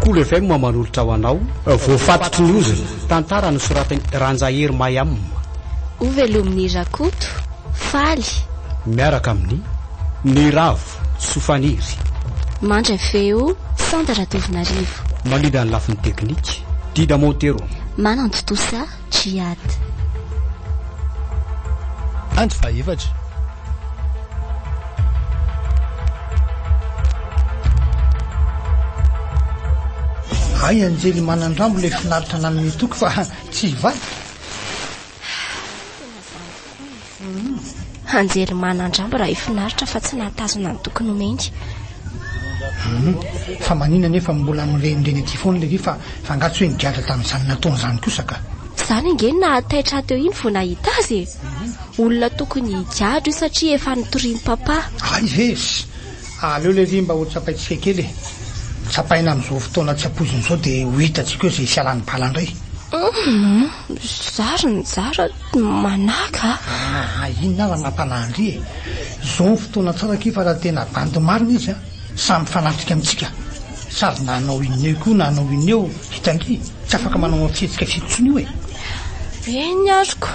Kolo FM manolotra ho anao voafatotry ny ozona tantara no soratany ranjahery may amina ovelomin'ny rakoto faly miaraka amin'ny ny ravo sofaniry mandra feo Santaratovonarivo malida ny lafiny teknika Dida Montero manantotosa Jiad Andro fa efatra ay anjely manandrambo le finaritra na amin'ny toky fa tsy vaky anjely manandrambo raha ifinaritra fa tsy nahatazona ny tokony omeny fa manina nefa mbola mirenireny aty foana le fa fangatso hoe nigadra tamin'izany nataony zany kosa ka zany ingeny nahataitra teo iny vao nahita azy olona tokony higadro satria efa nitoriany papa ay vesy aleo le ry mba ho tsapaitsika kely tsapaina amin'izao fotoana tsy apozin'izao dia ho hitatsika hoe zay fialan'ny balandray zara ny zara manaka inona raha mampanahndry zao fotoana tsara ke fa raha tena bandy marina izy samy fanatrika amintsika sady nanao ineo koa nanao ineo hitandry tsy afaka manao fihetsika fitotsony io eny azoko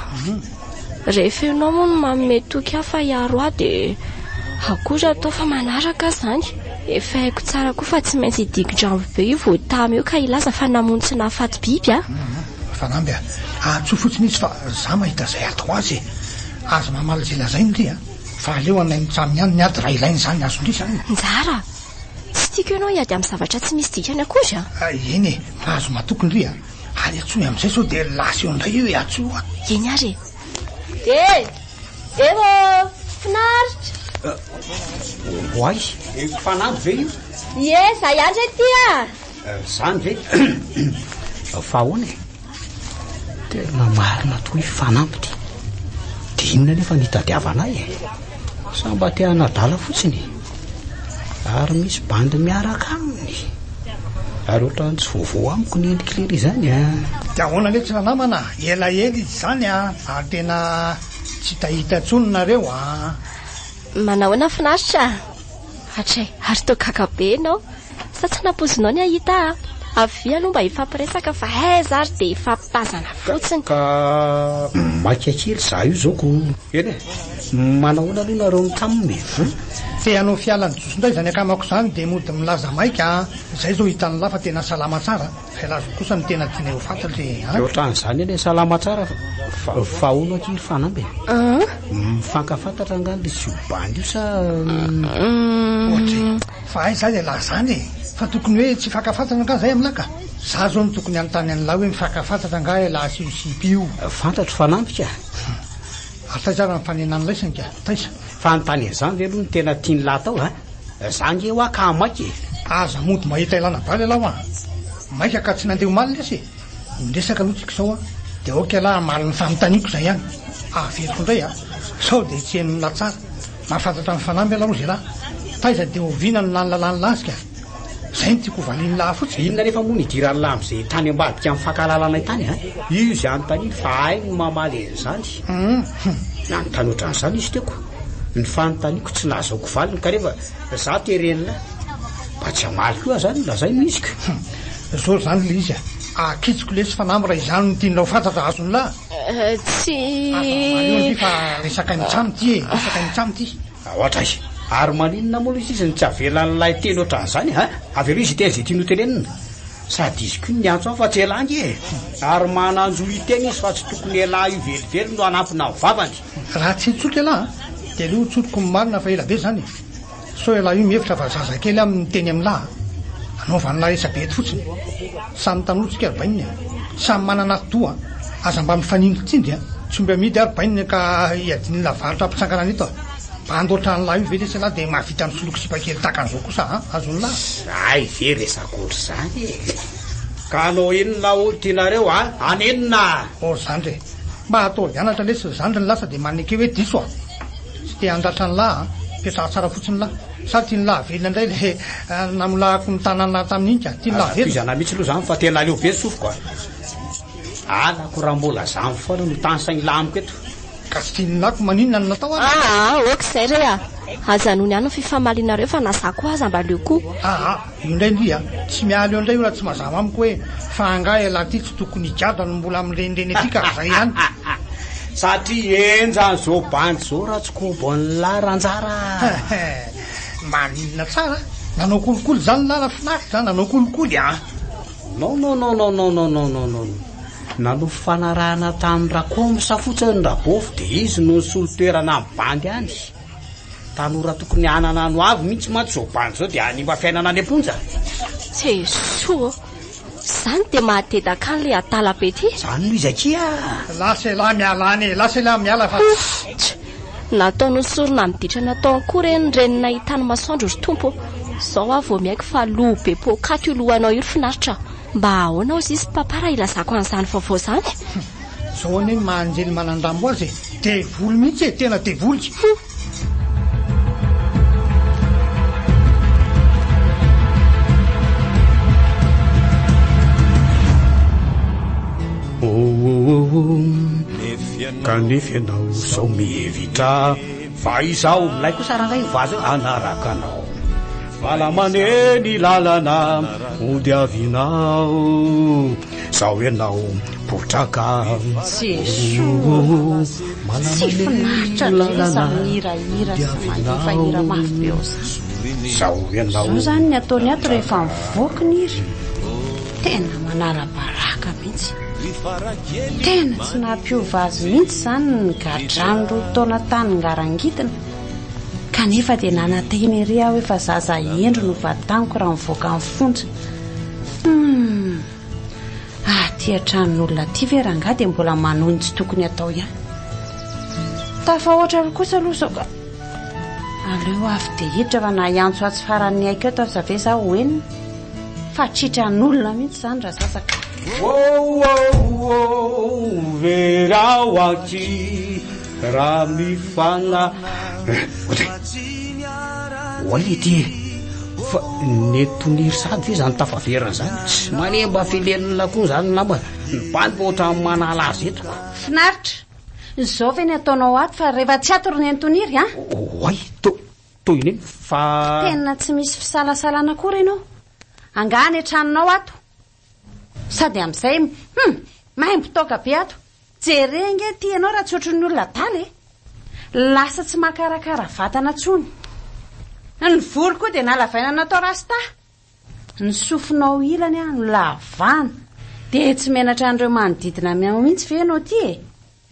rehefa ianao moa no manome toky aho fa hiaro aho dia akory atao fa manaraka zany efa haiko tsara koa fa tsy maintsy hidigo-drambo be io vao tamy eo ka ilaza fa namontsy nahafaty biby fanamby atsoa fotsiny izy fa za mahita zay atao azy azo mamaly zay lazainy ry fa aleo anay mitsamy ihany ny ady raha ilainy zany azondry zany njara tsy tiako ianao hiady amin'ny zavatra tsy misy dikany akory eny mahazo matokony ry ary atsoa amin'izay sao dia lasa eo indray eo atsoa eny ary evo finaritra hoay fanandro ve io ie za iandry tya zany ve fahoana tena marina tokoa fanambitry dia inona nefa nitadiavanay samba te hanadala fotsiny ary misy bandy miaraka aminy ary ohatrany tsy voavoa amiko ny endriklery zany dia ahoana le tsy nanamana elaela izy zany ary tena tsy tahita tsony nareo manahoana finaritra atray ary tao kakabe anao sa tsy napozinao ny ahita avy aloha mba ifampiresaka fa aiza ary dia ifampitazana fotsiny ka makakely za io zao ko eny manahoana aloha nareo mitaminy te hanao fialany josondray zany akamako zany dia mody milaza maika zay zao hitany lafa tena salama tsara fa lazo kosa ny tena tiana eo fantatry ohatran'izany eny salama tsara fa ono aky fanamby mifankafantatra angany le sy bandy io sa ohatra fa ay zay dia lazany fa tokony hoe tsy fankafantatra nga zay aminaka za zao ny tokony anontany an'lahy hoe mifankafantatra nga laha sipy io fantatro fanambika ary taizara nyfanenany laisanka taiza fa nytany azany ve aloha ny tena tiany lahy tao zange ho aka amaiky aza mody mahita ilana valy alaho maika ka tsy nandeha omaly lesy miresaka aloha tsika zao dia oka lahy maly ny fanontaniako zay ihany averiko indray sao dia tsy henony latsara mahafantatra ny fanamby alaroa zay lahy taiza dia ovina no lany lalany lasika zay ny tiako valiny lahy fotsy inona rehefa moa nidirany lahy am'izay tany ambadika amin'ny fankahalalana tany io zay anontany fa ay no mamaly an'izany nanontany ohatran'izany izy tiako ny fanontaniako tsy nahazaoko valiny ka rehefa za terenina mba tsy amaly koa zany lazay misika zao zany le izy akitsiko lesy fanamby raha izany no tianao fantatra azony lahy tsy fa resaka mitsamy ty resaka mitsamy ty ohatra izy ary maninona moa izy izy ny tsy avelan'lay teny ohatran'izany avelo izy teny zay tiano tenenina sady izy koa ny antso ao fa tsy elangy ary mananjo iteny izy fa tsy tokony elahy io velively no anampina vavany raha tsy tsotra elahy dia aleo tsotoko marina fa ela be zany so elahy io mihevitra fa zazakely amin'ny teny amin'lahy anaovan'lahy esa be eto fotsiny samy tanotsika ary bainina samy manana toa aza mba mifanindry tsindry tsy mba midy ary bainina ka iadiny lavaritra ampitsangarana eto mba andoatra n'lahy io ve lesy lahy dia mahavita misoloky sipakely takan'izao kosa azon'lahy ay ve resak'ohatry zany ka anao enona olo tianareo anenona zany re mba atao hianatra lesy zandry ny lasa dia maneke hoe diso tsy te andratra ny lahy mpiatraha tsara fotsiny lahy sady tia ny lahy velona indray le namolahako ny tanana tamin'iny ka tia ny lahy velona izana mihitsy aloha zany fa tena leo be sofoko alako raha mbola zany foana no tany sainy lamiko eto ka tsy tia ny lako maninona no natao ok zay re azanony ihany ny fifamalinareo fa nazako aza mba leo koa. Io indray ndry tsy mialo eo indray io raha tsy mazava amiko hoe fa angahy laha ty tsy tokony higadra no mbola mirenireny aty ka zay ihany. Satria enjany zao bandy zao raha tsy kombon'ny laranjara. Maninona tsara nanao kolokolo zany lala finaritra zany nanao kolokolo non nanao fanarahana tamin'ny rakoa misafotsany rabofy dia izy no solotoerana amin'ny bandy any. Tanora tokony hanana no avy mihitsy mantsy zao bandy zao dia hanimba fiainana any amponja. Jesoa zany dia mahatedaka an'ilay atalabe ty. Zany no izy akia. Lasa lahy miala any lasa lahy miala fa nataony sorona miditra natao akory eny renina hitany masoandro ry tompo. Zao aho vao miaiky fa loha be pokaty io lohanao io finaritra. Mba ahoana ao sisy papara ilazako an'izany vaovao zany. Zao ane manjely manandambo azy devoly mihitsy tena devoly. Kanefa ianao sao mihevitra fa izao milay koa sarangay vazy anaraka anao malamaneny lalana ody avinao sao ianao potraka tsy finaritra lesa mihirahira sy mahifahira mafy be ao sao ianao zao zany ny ataony ato rehefa mivoaka ny iry tena manara-baraka mihitsy. Tena tsy nampiova azy mihitsy zany ny gadrano roa taona tany ngarangitina kanefa dia nanateny ery aho efa zaza endro no vataniko raha mivoaka amin'ny fonja. Ty antranon'olona ty ve rangahy dia mbola manony tsy tokony atao ihany. Tafahoatra kosa aloha zao ka aleo avy dia hiditra fa na hiantso atsy faran'ny aiko eto aza ve zaho hoenina fa tritran'olona mihitsy zany raha sasaka. Verao aty raha mifana oale ty fa netoniry sady ve zany tafaverana zany tsy manemba filenina koa zany lamba ny bandy ohatra manala azy etoko finaritra zao ve ny ataonao ato fa rehefa tsy ato ry nentoniry oay to iny fa tena tsy misy fisalasalana koa renao angany antranonao ato sady amin'izay maimbo toka be ato jerenge ty ianao raha tsy ohatrin'ny olona daly lasa tsy makarakara vatana tsony ny volo koa dia nalavaina natao rasta ny sofinao ilany no lavana dia tsy menatra an'ireo manodidina miao mihitsy ve ianao ty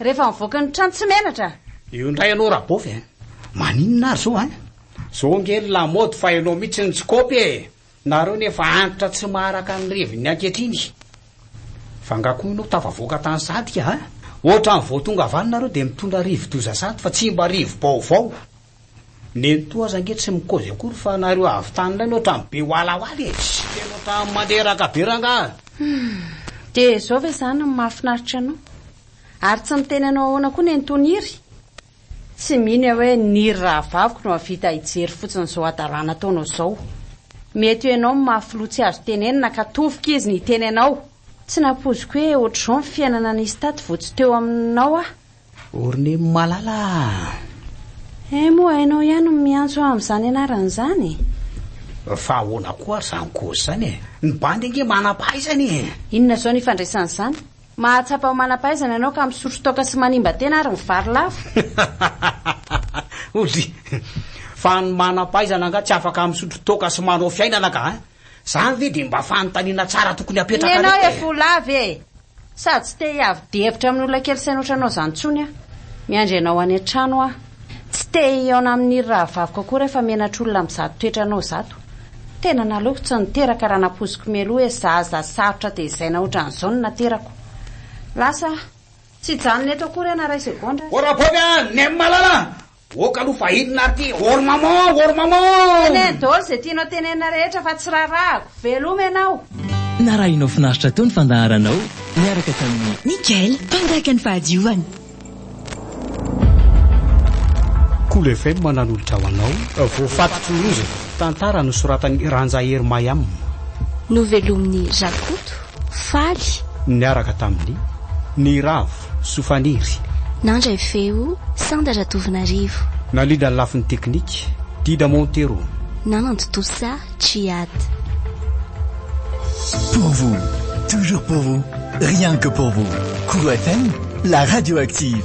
rehefa mivoaka ny trano tsy menatra io indray ianao rabofy maninona ary zao zao ngely lamody fa ianao mihitsy ny tsikopy nareo nefa antitra tsy maharaka ny reviny ankehitriny fa ngakoa ianao tafavoaka tany sadika ohatra ny voatonga avanina reo dia mitondra rivo-doza sady fa tsy mba rivo-baovao nentoa aza ange tsy mikozy akory fa nareo avy tanylay nohatra ny be hoalahoaly tsy te nohatra manderaka be ranga dia zao ve zany ny mahafinaritra anao ary tsy miteny anao ahoana koa nentoniry tsy miny hoe niry raha vaviko no avita hijery fotsiny zao adalàna ataonao zao mety ho ianao mafilo tsy azo tenenina ka tovoka izy ny teny anao tsy napoziko hoe ohatr'izao ny fiainana nisy taty votsy teo aminao orine malala moa hainao ihany miantso amin'izany anaran'izany fa ahoana koa ary zany kozy zany ny bandy ange manam-pahaizany inona zao ny fandraisan'izany mahatsapa manam-pahaizana ianao ka misotro toka sy manimba tena ary mivary lavo ozy fa ny manam-pahaizana anga tsy afaka misotro toka sy manao fiainana ka zany ve dia mba fanontaniana tsara tokony apetraka ianao evolavy sady tsy te hiavy devitra amin'olona kely sainoatranao zany tsony miandry ianao any an-trano tsy te hiaona amin'ny raha vaviko akory efa menatra olona mizato toetra anao zato tena naleoko tsy niteraka raha napoziko melo hoe zaza sarotra dia izay na ohatran'izao no naterako lasa tsy janona eto akory ana ray segondra orabovy ny malala oka aloha fahinina ary ty ormamon tenen dolo zay tianao tenena rehetra fa tsy rarahako veloma ianao na raha inao finaritra tao ny fandaharanao miaraka tamin'ny Mikael mpandraka ny fahadiovana Kolo FM mananolotra ho anao voafatotry rozy tantara no soratany ranjahery mayam no velomin'ny rakoto faly niaraka tamin'ny ny ravo sofaniry nandray feo sandara tovina rivo nalida ny lafin'ny teknika Dida Montero. Nanando tout ça, Chiat. Pour vous, toujours pour vous, rien que pour vous. Kolo FM, la radio active.